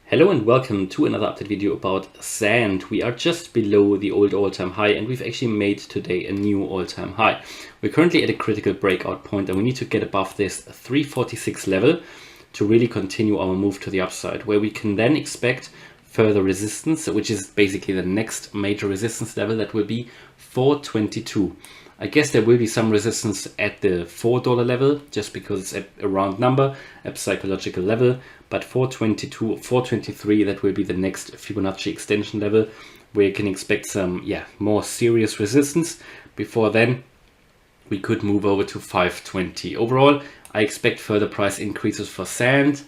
Hello and welcome to another update video about sand. We are just below the old all-time high and we've actually made today a new all-time high. We're currently at a critical breakout point and we need to get above this 346 level to really continue our move to the upside, where we can then expect further resistance, which is basically the next major resistance level. That will be 422. I guess there will be some resistance at the $4 level, just because it's at a round number, a psychological level, but 422 or 423, that will be the next Fibonacci extension level, where you can expect some more serious resistance. Before then, we could move over to 520. Overall, I expect further price increases for sand,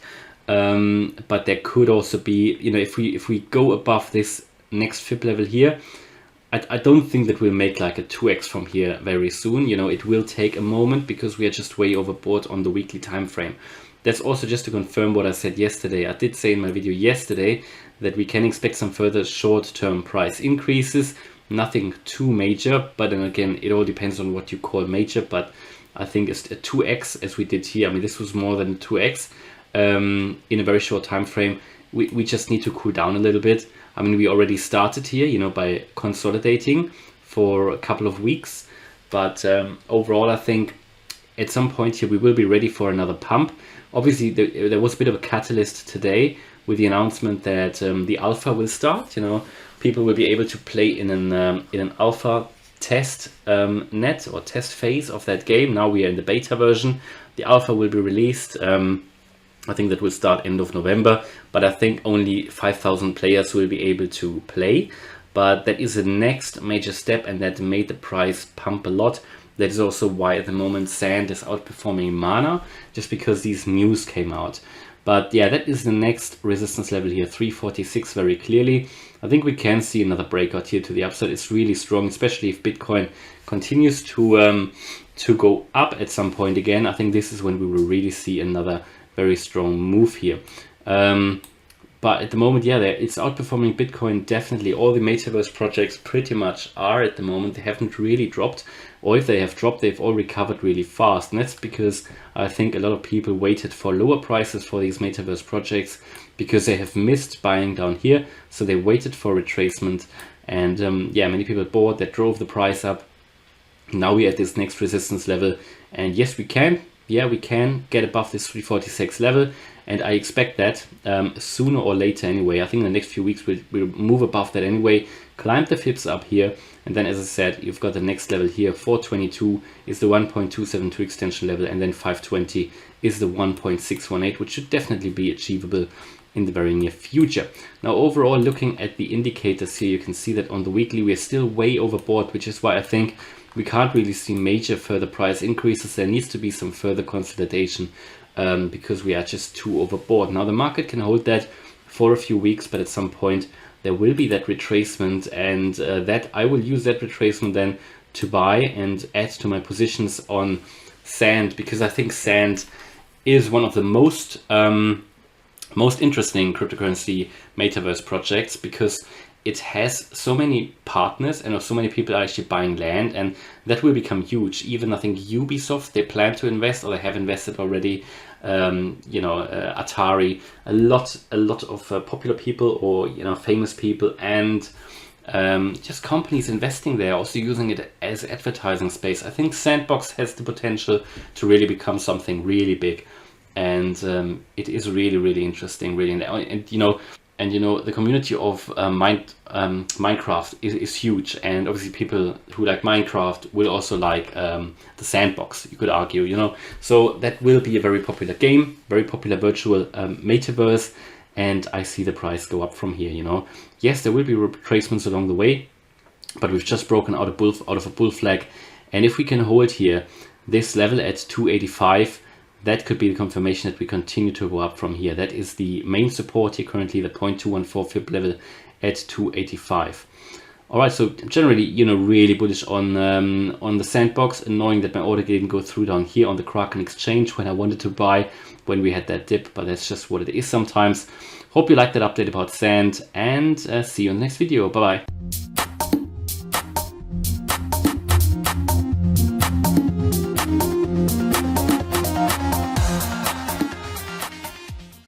but there could also be, if we go above this next Fib level here, I don't think that we'll make like a 2x from here very soon. It will take a moment because we are just way overbought on the weekly time frame. That's also just to confirm what I said yesterday. I did say in my video yesterday that we can expect some further short-term price increases. Nothing too major, but then again, it all depends on what you call major. But I think it's a 2x as we did here. I mean, this was more than 2x in a very short time frame. We just need to cool down a little bit. I mean, we already started here, by consolidating for a couple of weeks. But overall, I think at some point here, we will be ready for another pump. Obviously, there was a bit of a catalyst today with the announcement that the alpha will start. People will be able to play in an alpha test net or test phase of that game. Now we are in the beta version. The alpha will be released. I think that will start end of November, but I think only 5,000 players will be able to play. But that is the next major step, and that made the price pump a lot. That is also why at the moment sand is outperforming mana, just because these news came out. But yeah, that is the next resistance level here, 346 very clearly. I think we can see another breakout here to the upside. It's really strong, especially if Bitcoin continues to go up at some point again. I think this is when we will really see another very strong move here. But at the moment, it's outperforming Bitcoin definitely. All the metaverse projects pretty much are at the moment. They haven't really dropped, or if they have dropped, they've all recovered really fast. And that's because I think a lot of people waited for lower prices for these metaverse projects because they have missed buying down here. So they waited for retracement, and many people bought. That drove the price up. Now we're at this next resistance level, and yes, we can get above this 346 level, and I expect that sooner or later anyway. I think in the next few weeks we'll move above that anyway, climb the Fibs up here, and then, as I said, you've got the next level here. 422 is the 1.272 extension level, and then 520 is the 1.618, which should definitely be achievable in the very near future. Now, overall, looking at the indicators here, you can see that on the weekly we're still way overbought, which is why I think we can't really see major further price increases. There needs to be some further consolidation because we are just too overbought. Now, the market can hold that for a few weeks, but at some point there will be that retracement, and that I will use that retracement then to buy and add to my positions on sand, because I think sand is one of the most interesting cryptocurrency metaverse projects, because it has so many partners and so many people are actually buying land, and that will become huge. Even I think Ubisoft, they plan to invest, or they have invested already. Atari, a lot of popular people, or famous people, and just companies investing there, also using it as advertising space. I think Sandbox has the potential to really become something really big, and it is really interesting, really. And the community of Minecraft is huge, and obviously people who like Minecraft will also like the Sandbox, you could argue, So that will be a very popular game, very popular virtual metaverse, and I see the price go up from here, Yes, there will be retracements along the way, but we've just broken out of a bull flag, and if we can hold here this level at 285, that could be the confirmation that we continue to go up from here. That is the main support here currently, the 0.214 Fib level at 285. All right, so generally, really bullish on the Sandbox, and knowing that my order didn't go through down here on the Kraken exchange when I wanted to buy, when we had that dip, but that's just what it is sometimes. Hope you liked that update about sand, and see you in the next video. Bye-bye.